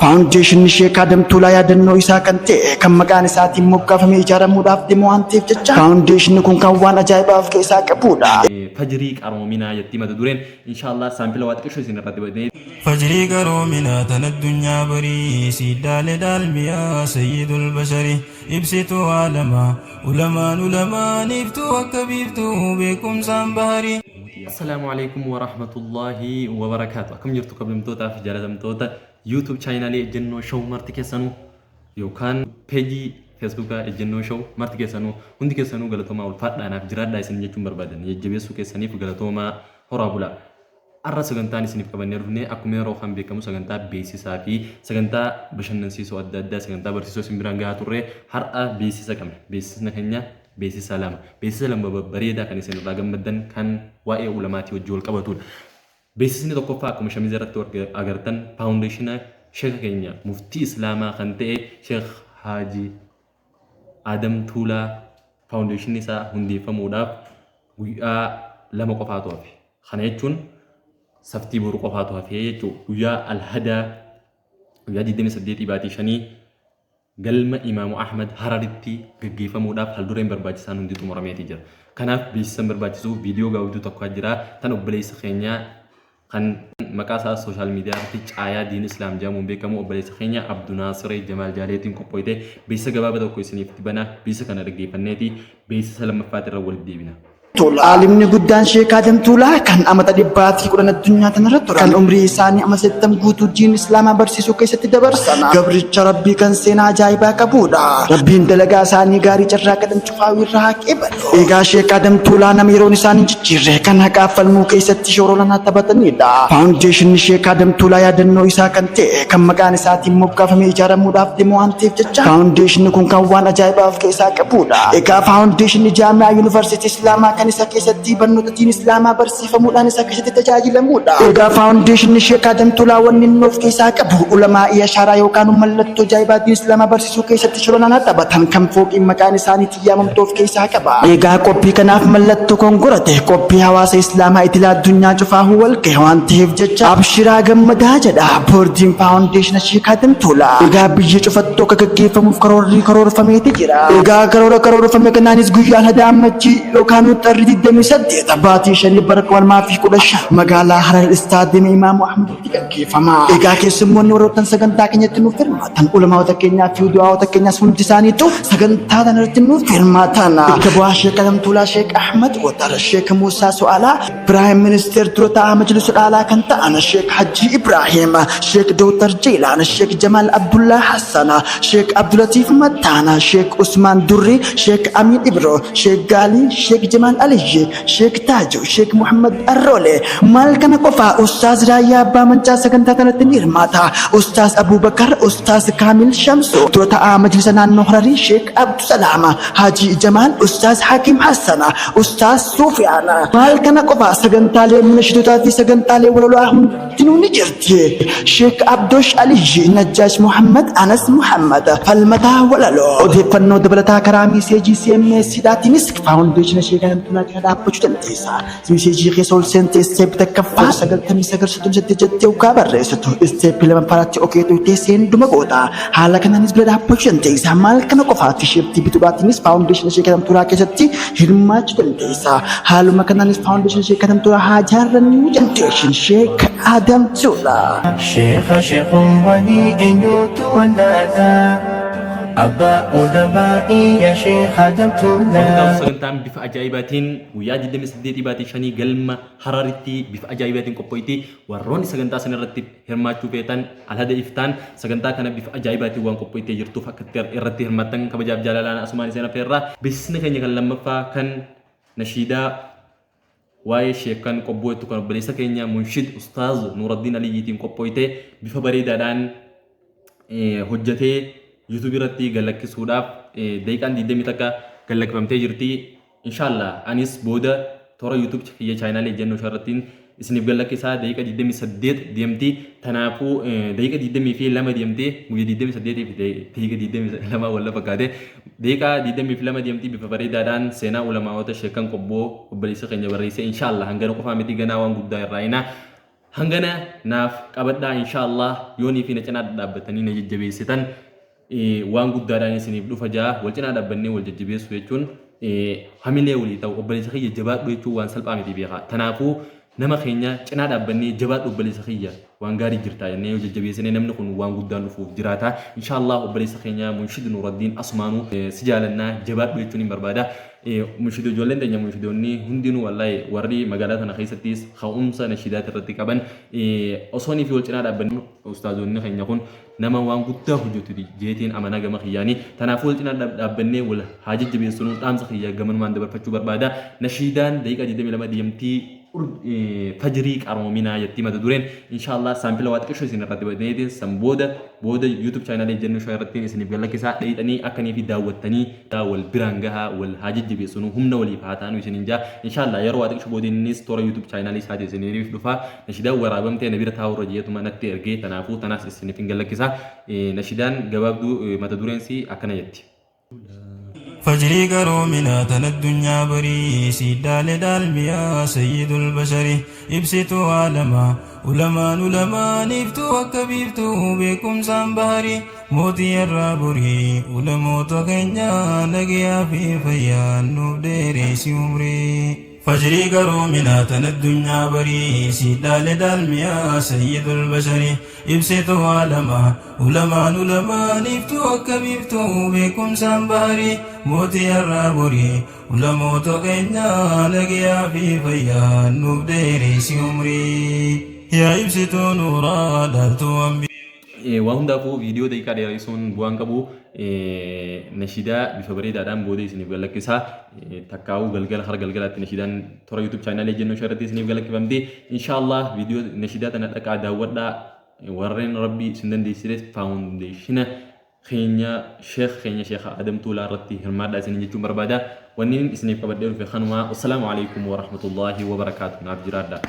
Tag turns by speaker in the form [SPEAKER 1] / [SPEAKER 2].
[SPEAKER 1] Foundation Sheikh Adam Tula yaadannoo isaa kan ta'e kan maqaan isaatiin moggaafamee ijaaramuudhaaf deemu waan ta'eef jecha foundation kun kan waan ajaa'ibaa of keessaa qabudha.
[SPEAKER 2] Fajrii qaroominaa jetti mata dureen inshallah saampila waa xiqqoo isin irratti badee
[SPEAKER 3] فجري قرومنا تن الدنيا بري سيدال دالميا سيد البشر ابسطوا عالما علماء نفتو وكبيفتو بكم سامبهري.
[SPEAKER 2] السلام عليكم ورحمة الله وبركاته. كم جرتوا قبل متوتا في جالة متوتا يوتيوب channel جنو شو مرتكي سنو يوكان بيجي فيسبوك جنو شو مرتكي سنو هندي كسنو غلطوما والفاتنا أنا في جراد دايسن يجوم بربادن يجيبسو كسني في غلطوما هرابولا. Arra sagantaan isiniif qabannee dhufne akkuma yeroo kan beekamu sagantaa beeksisaa fi sagantaa bashannansiisoo adda addaa sagantaa barsiisoo isin biraan gahaa turre har'a beeksisa qabna. Beeksisni keenya beeksisa lama. Beeksisa lama bareedaa kan isin irraa gammaddan kan waa'ee ulamaatii wajjin wal qabatudha. Beeksisni tokkoffaa akkuma shamiza irratti agartan faawundeeshina sheeka keenya muftii islaamaa kan ta'e Sheek Haaji Adam Tuulaa faawundeeshinni isaa hundeeffamuudhaaf guyyaa lama qofaatu hafe. Kana jechuun saftii boru qofaatu hafee jechuudha. Guyyaa alhadaa guyyaa 28 baatii 5 galma Imaamu Ahmad Hararitti gaggeeffamuudhaaf haldureen barbaachisaan hundi xumurameetii jira. Kanaaf beeksisan barbaachisuuf viidiyoo gabaabduu tokko jira. Tan obboleessa keenya kan maqaa isaa sooshaal miidiyaa irratti caayaa diin islaam jedhamuun beekamu obboleessa keenya Abduu Naasir Jamaal Jaaleetiin qophoofte beeksisa gabaabaa tokko isiniif dibana beeksisa kana dhaggeeffanneeti beeksisa lammaffaatii irra walitti deebina.
[SPEAKER 1] Alimni guddaan Sheikh Adam Tuulaa kan amata 110 addunyaa tanarra turan kan umrii isaanii ama 80 guutuu diin islaamaa barsiisuu keessatti dabarsan gabricha rabbii kan seenaa ajaa'ibaa qabudha. Rabbiin dalagaa isaanii gaarii carraa qadan cufaawii irraa haqee badu. Egaa Sheikh Adam Tuulaa nama yeroon isaanii jijjiirre kan haqaaf falmuu keessatti shoora olaanaa taphatanidha. Foundation Sheikh Adam Tuulaa yaadannoo isaa kan ta'e kan maqaan isaatiin moggaafamee ijaaramuudhaaf deemu waan ta'eef jecha foundation kun kan waan ajaa'ibaa of keessaa qabudha. Egaa foundation jaami'aa yuunivarsiitii islaamaa kan isa keessatti barnoota diin islaamaa barsiifamuudhaan isa keessatti tajaajilamudha. Egaa faawundeeshinii Sheek Adam Tuulaa wanni inni of keessaa qabu ulamaa ashaaraa yookaan mallattoo ajaa'ibaa diin islaamaa barsiisuu keessatti shoora olaanaa taphatan kan fooqiin maqaan isaanii xiyyaamamtu of keessaa qaba. Egaa qophii kanaaf mallattoo kongorate qophii hawaasa islaamaa itilaa addunyaa cufaahuu wal gahe waan ta'eef jecha abshiraa gammadaa jedha boordiin faawundeeshina Sheek Adam Tuulaa. Egaa biyya cufattuu akka gaggeeffamuuf karoorfameeti jira. Egaa karoorfame kanaanis guyyaan hadaammachi yookaan xarri 28 baatii 5 bara 2015 magaalaa Harar istaadiyeemii Imaamu Ahmaditti gaggeeffama. Egaa keessummoonni warroottan sagantaa keenyatti nuuf hirmaatan ulamaawota keenyaa fi du'aawota keenyaas hundi isaaniitu sagantaa kanarratti nuuf hirmaatan. Bakka bu'aa Sheek Adam Tuulaa Sheek Ahmad Watar Sheek Muusaa Su'aalaa Piraayim Ministeer dura taa'aa Majlisa Dhaalaa kan ta'an Sheek Hajji Ibraahiim Sheek Dootar Jeelaan Sheek Jamaal Abdullaa Hassan Sheek Abdulatiif Mattaana Sheek Usmaan Durri Sheek Amiin Ibro Sheek Gaalii Sheek Jamaal Aliyyi Sheek Taaju Sheek Muhammad Arroole maal kana qofaa Ustaaz Raayyaa Abbaa Mancaa sagantaa kanatti ni hirmaata. Ustaaz Abubakar Ustaaz Kaamil Shamsu dura taa'aa Majlisa Naannoo Hararii Sheek Abdu Salaama Haaji Jamaal Ustaaz Hakim Hassana Ustaaz Suufiyaana maal kana qofaa sagantaalee munashidootaa fi sagantaalee walolaa hundinuu ni jirti. Sheek Abdoosh Aliyyi Najjaash Muhammad Anas Muhammad falmataa walaloo odeeffannoo dabalataa karaa miiseejii CMS dhaatiinis faawundeeshina Sheek Adam Tuulaa kana dhaabbachuu dandeessa. Miiseejii keessa ol seentee isteep takkaffaa 99 jettee ugaa barreessitu isteep lammaffaatti okeetu ittee seenduma goota. Haala kanaanis bira dhaabbachuu dandeessa. Maal kana qofaatti sheeftii bituudhaatiinis faawundeeshina Sheek Adam Tuulaa keessatti hirmaachuu dandeessa. Haaluma kanaanis faawundeeshina Sheek Adam Tuulaa haa ijaarrannuu dandeessin Sheek Adam Tuulaa.
[SPEAKER 3] شيخ ولي أيوت ونادا أبا أدبائي يا شيخ Adam Tuulaa.
[SPEAKER 2] sagantaan bifa ajaa'ibaatiin guyyaa 28 baatii 5 galma Hararitti bifa ajaa'ibaatiin qophoofti. Warroonni sagantaa sana irratti hirmaachuu feetan alhada iftaan sagantaa kana bifa ajaa'ibaatiin waan qophooftee jirtuuf akka irratti hirmaattan kabajaaf jaalalaan asumaan isin affeerraa. Beeksisni keenya kan lammaffaa kan nashiidaa waa'ee sheekan qobbootu kan obboleessa keenya Munshid Ustaaz Nuuraddiin Aliyyiitiin qophoofte bifa bareedaadhaan hojjetee YouTube irratti galakkisuudhaaf daqiiqaan 20 takka galakkifamtee jirti. Inshallah anis booda toora YouTube kiyya channel jennoo sharrattiin isiniif galakkisaa daqiiqa 28 deemti. Kanaafuu daqiiqa 20 fi 2 deemtee guyyaa 28 fi daqiiqa 22 wal fakkaate daqiiqa 20 fi 2 deemti bifa bareedaadhaan seenaa ulamaawota sheekan qobboo obboleessa keenya barreessee inshallah hangana qofaa miti ganaa waan guddaa irraa ina hangana naaf qabaddaa inshaallah yoonii fi na cinaa dhaabbatanii na jajjabeessitan waan guddaadhaan isiniif dhufa jaa wal cinaa dhaabbannee wal jajjabeessu jechuun hamilee walii ta'u obboleessa kiyya jabaadhu jechuun waan salphaa miti beekaa. Tanaafuu nama keenya cinaa dhaabbannee jabaadhu obboleessa kiyya waan gaarii jirta jennee yoo jajjabeessinee namni kun waan guddaan dhufuuf jiraata. Inshaallah obboleessa keenya Munshid Nuraddiin Asmaanuu si jaalannaa jabaadhu jechuun hin barbaada. Munshidoo ijoolleen teenya munshidoonni hundinuu wallahi warri magaalaa tana keessattis ka'umsa nashiidaat irratti qaban osoonii fi wal cinaa dhaabbanni ustaazonni keenya kun nama waan guddaa hojjetu jeetiin amanaa gama kiyyaanii. Tanaafuu wal cinaa dhaabbannee wal haa jajjabeessuun dhaamsa kiyya gamanumaan dabarfachuu barbaada. Nashiidaan daqiiqaa 22 deemtii fajrii qaroominaa jetti mata dureen inshaallah saampila waa xiqqoo isin irratti badeetiin san booda YouTube channel Ejjennoo Show irratti isiniif galakkisaa dheedhanii akkanii fi daawwattanii wal biraan gahaa wal haa jajjabeessuun humna waliif haa taanu isinin jaa inshaallah yeroo waa xiqqoo boodinnis toora YouTube channel isaati isiniif dhufa nashiidaan waraabamtee na bira taa'urra jeetuma natti ergee tanaafuu tanaas isiniif galakkisaa nashiidaan gabaabduu mata dureensi akkana jetti.
[SPEAKER 3] فجري قرو مناتنا الدنيا بري سيدال دالميا سيد البشر ابسطوا عالما علماء نفتو وكبيفتو بكم سامبهري موتي الرابري علموت غنيا نجيا في فيان نبديري سيومري فجري قرو مناتنا الدنيا بري سيدال دالميا سيد البشر ابسطوا عالما علماء نفتو وكبيفتو بكم سامبهري موتي الرابري علموت غنيا نجيا في فيان نبديري سيومري يا ابسطوا نورا دالتو
[SPEAKER 2] waa hundaafuu viidiyoo daqiiqaa dheerisuun bu'aan qabu nashiidaa bifa bareedaadhaan booda isiniif galakkisaa takkaa'uu galgala har galgalaatti nashiidaan toora YouTube channel Ejjennoo Show irratti isiniif galakkifamti inshaallah viidiyoo nashiidaa tana dhaqaa daawwadhaa warreen rabbii isin dandeessises faawundeeshina keenya sheekh Adam Tuulaa irratti hirmaadhaa isiniin jechuun barbaada wanni isiniif qabadhee dhufe kanuma. Assalaamu alaikum wa rahmatullahi wa barakaatuh. Naaf jiraadhaa.